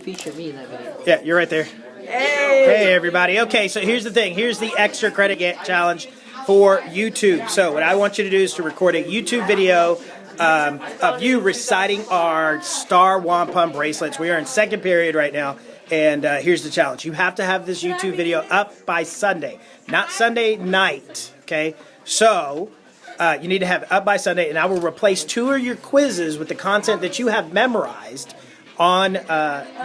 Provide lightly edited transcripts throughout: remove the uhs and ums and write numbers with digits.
Feature me in that video. Yeah, you're right there. Hey everybody. Okay, so here's the thing. Here's the extra credit challenge for YouTube. So what I want you to do is to record a YouTube video of you reciting our STAAR Wampum bracelets. We are in second period right now, and here's the challenge. You have to have this YouTube video up by Sunday, not Sunday night, okay? So you need to have it up by Sunday, and I will replace 2 of your quizzes with the content that you have memorized on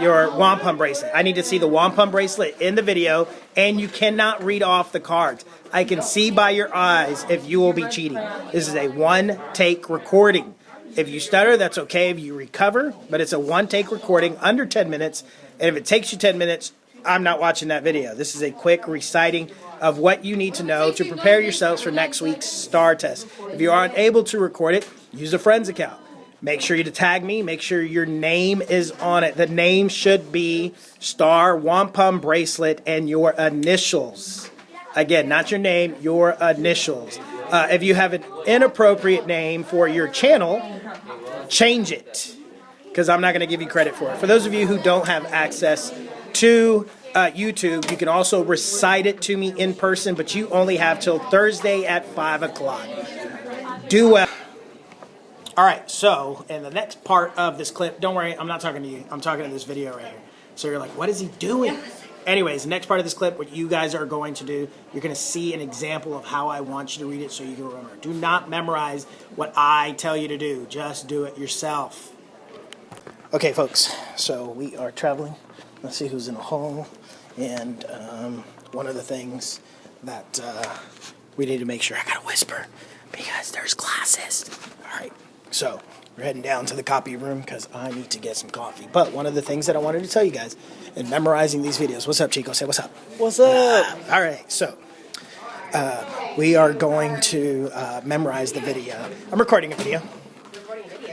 your wampum bracelet. I need to see the wampum bracelet in the video, and you cannot read off the cards. I can see by your eyes if you will be cheating. This is a one-take recording. If you stutter, that's okay if you recover, but it's a one-take recording under 10 minutes, and if it takes you 10 minutes, I'm not watching that video. This is a quick reciting of what you need to know to prepare yourselves for next week's STAAR test. If you are unable to record it, use a friend's account. Make sure you tag me. Make sure your name is on it. The name should be STAAR Wampum Bracelet and your initials. Again, not your name, your initials. If you have an inappropriate name for your channel, change it, because I'm not going to give you credit for it. For those of you who don't have access to YouTube, you can also recite it to me in person, but you only have till Thursday at 5 o'clock. Do well. All right, so in the next part of this clip, don't worry, I'm not talking to you. I'm talking to this video right here. So you're like, what is he doing? Anyways, the next part of this clip, what you guys are going to do, you're going to see an example of how I want you to read it so you can remember. Do not memorize what I tell you to do. Just do it yourself. Okay, folks, so we are traveling. Let's see who's in the hall. And one of the things that we need to make sure, I got to whisper because there's classes. All right. So we're heading down to the copy room because I need to get some coffee. But one of the things that I wanted to tell you guys in memorizing these videos. What's up, Chico? Say what's up. What's up? All right. So we are going to memorize the video. I'm recording a video.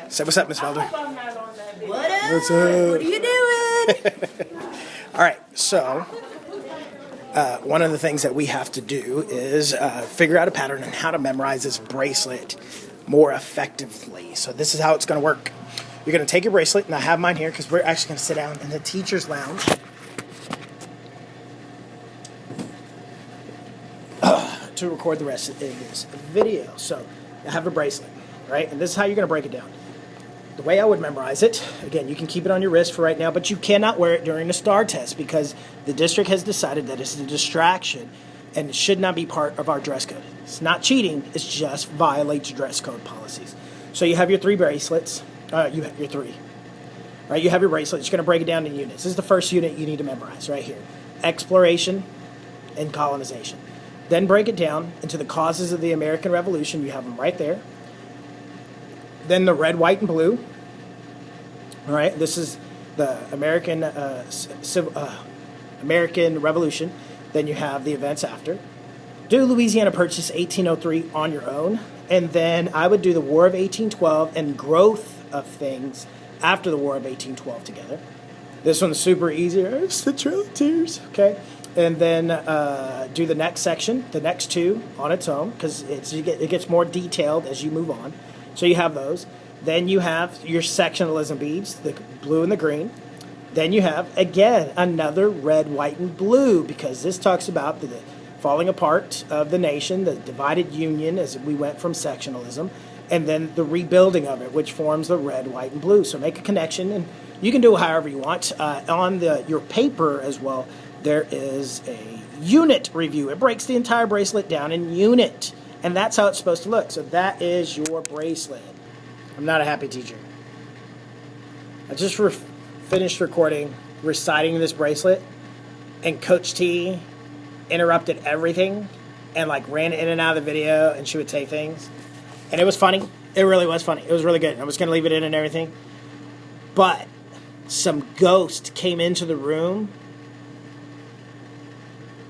Say what's up, Miss Felder. What up? What's up? What are you doing? All right. So one of the things that we have to do is figure out a pattern on how to memorize this bracelet more effectively. So this is how it's going to work. You're going to take your bracelet, and I have mine here because we're actually going to sit down in the teacher's lounge to record the rest of this video. So I have a bracelet, right? And this is how you're going to break it down. The way I would memorize it, again, you can keep it on your wrist for right now, but you cannot wear it during the STAAR test because the district has decided that it's a distraction and it should not be part of our dress code. It's not cheating, it just violates dress code policies. So you have your 3 bracelets, you have your 3. Right, you have your bracelet, you're going to break it down in units. This is the first unit you need to memorize right here. Exploration and colonization. Then break it down into the causes of the American Revolution. You have them right there. Then the red, white, and blue. All right, this is the American American Revolution. Then you have the events after. Do Louisiana Purchase 1803 on your own. And then I would do the War of 1812 and growth of things after the War of 1812 together. This one's super easy. It's the Trail of Tears. Okay. And then do the next section, the next 2 on its own, because it gets more detailed as you move on. So you have those. Then you have your sectionalism beads, the blue and the green. Then you have, again, another red, white, and blue, because this talks about the falling apart of the nation, the divided union as we went from sectionalism, and then the rebuilding of it, which forms the red, white, and blue. So make a connection, and you can do it however you want. On your paper as well, there is a unit review. It breaks the entire bracelet down in unit, and that's how it's supposed to look. So that is your bracelet. I'm not a happy teacher. I just finished recording, reciting this bracelet, and Coach T interrupted everything and like ran in and out of the video, and she would say things, and it was funny. It really was funny. It was really good. I was going to leave it in and everything, but some ghost came into the room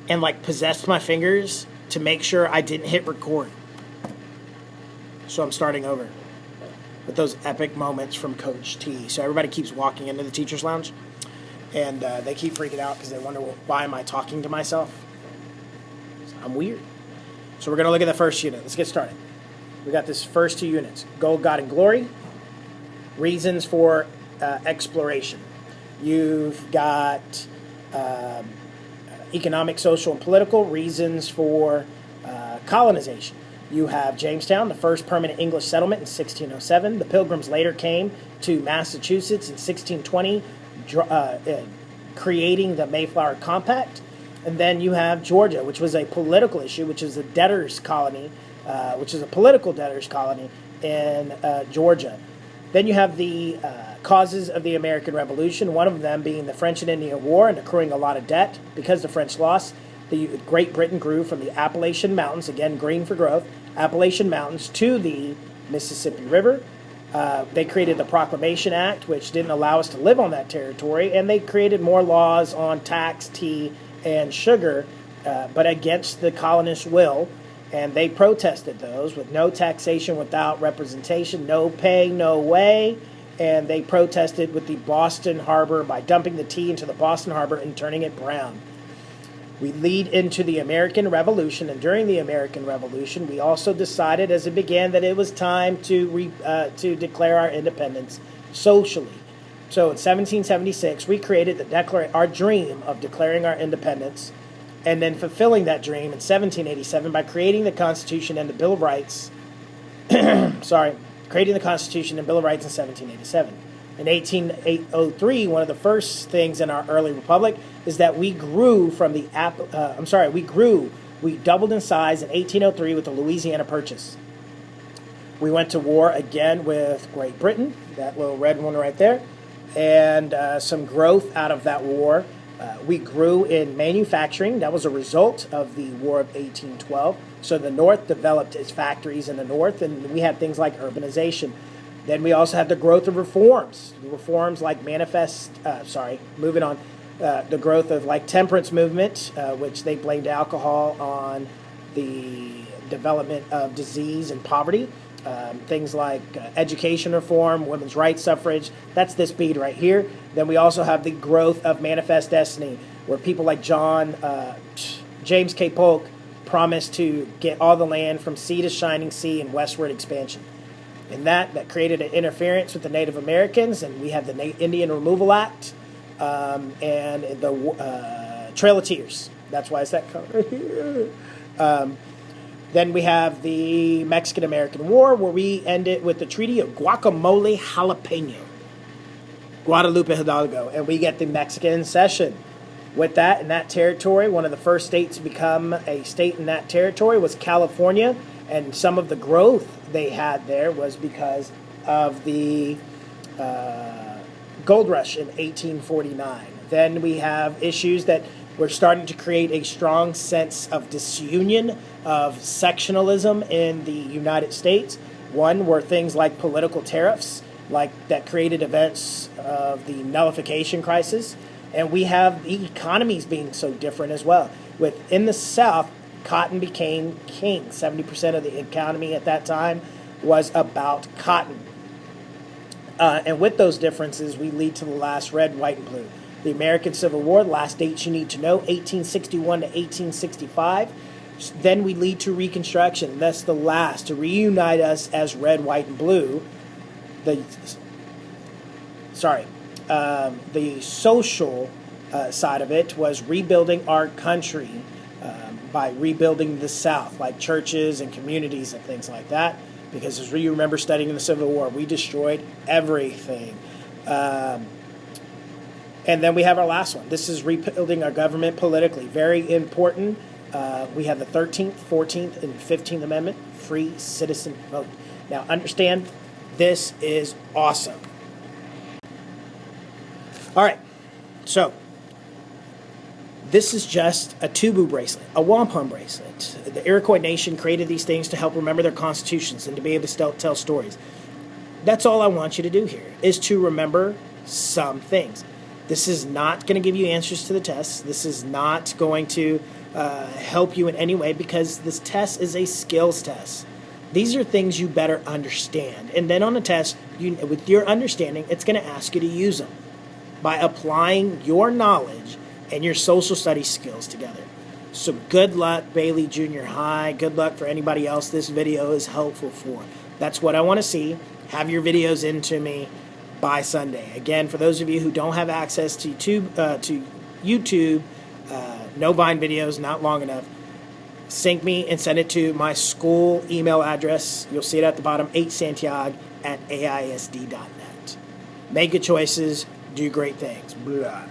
and like possessed my fingers to make sure I didn't hit record. So I'm starting over with those epic moments from Coach T. So everybody keeps walking into the teacher's lounge, and they keep freaking out because they wonder, why am I talking to myself? I'm weird. So we're going to look at the first unit. Let's get started. We got this first 2 units. Gold, God, and Glory. Reasons for exploration. You've got economic, social, and political reasons for colonization. You have Jamestown, the first permanent English settlement in 1607. The Pilgrims later came to Massachusetts in 1620, creating the Mayflower Compact. And then you have Georgia, which was a political issue, which is a debtors colony, which is a political debtors colony in Georgia. Then you have the causes of the American Revolution, one of them being the French and Indian War and accruing a lot of debt. Because the French lost, Great Britain grew from the Appalachian Mountains, again, green for growth, Appalachian Mountains to the Mississippi River. They created the Proclamation Act, which didn't allow us to live on that territory, and they created more laws on tax, tea, and sugar, but against the colonists' will, and they protested those with no taxation without representation, no pay, no way, and they protested with the Boston Harbor by dumping the tea into the Boston Harbor and turning it brown. We lead into the American Revolution, and during the American Revolution, we also decided as it began that it was time to declare our independence socially. So in 1776, we created our dream of declaring our independence, and then fulfilling that dream in 1787 by creating the Constitution and the Bill of Rights. Creating the Constitution and Bill of Rights in 1787. In 1803, one of the first things in our early republic is that we grew from we doubled in size in 1803 with the Louisiana Purchase. We went to war again with Great Britain, that little red one right there, and some growth out of that war. We grew in manufacturing. That was a result of the War of 1812. So the North developed its factories in the North, and we had things like urbanization. Then we also had the growth of reforms. Reforms like the growth of like temperance movement, which they blamed alcohol on the development of disease and poverty. Things like education reform, women's rights, suffrage. That's this bead right here. Then we also have the growth of manifest destiny, where people like James K. Polk promised to get all the land from sea to shining sea and westward expansion. And that created an interference with the Native Americans, and we have the Indian Removal Act and the Trail of Tears. That's why it's that color right here. Then we have the Mexican-American War, where we ended with the Treaty of Guacamole Jalapeno, Guadalupe Hidalgo, and we get the Mexican Cession. With that, in that territory, one of the first states to become a state in that territory was California, and some of the growth they had there was because of the gold rush in 1849. Then we have issues that we're starting to create a strong sense of disunion, of sectionalism in the United States. One were things like political tariffs, like that created events of the nullification crisis. And we have the economies being so different as well. Within the South, cotton became king. 70% of the economy at that time was about cotton. And with those differences, we lead to the last red, white, and blue. The American Civil War, the last dates you need to know, 1861 to 1865. Then we lead to Reconstruction. That's the last to reunite us as red, white, and blue. The social side of it was rebuilding our country by rebuilding the South, like churches and communities and things like that. Because as you remember studying in the Civil War, we destroyed everything. And then we have our last one. This is rebuilding our government politically. Very important. We have the 13th, 14th, and 15th Amendment, free citizen vote. Now understand, this is awesome. All right, so this is just a Tubu bracelet, a wampum bracelet. The Iroquois nation created these things to help remember their constitutions and to be able to tell stories. That's all I want you to do here, is to remember some things. This is not going to give you answers to the test. This is not going to help you in any way, because this test is a skills test. These are things you better understand. And then on the test, with your understanding, it's going to ask you to use them by applying your knowledge and your social studies skills together. So good luck, Bailey Junior High. Good luck for anybody else this video is helpful for. That's what I want to see. Have your videos into me. by Sunday. Again, for those of you who don't have access to YouTube, no Vine videos, not long enough, sync me and send it to my school email address. You'll see it at the bottom, 8santiago@aisd.net. Make good choices, do great things. Blah.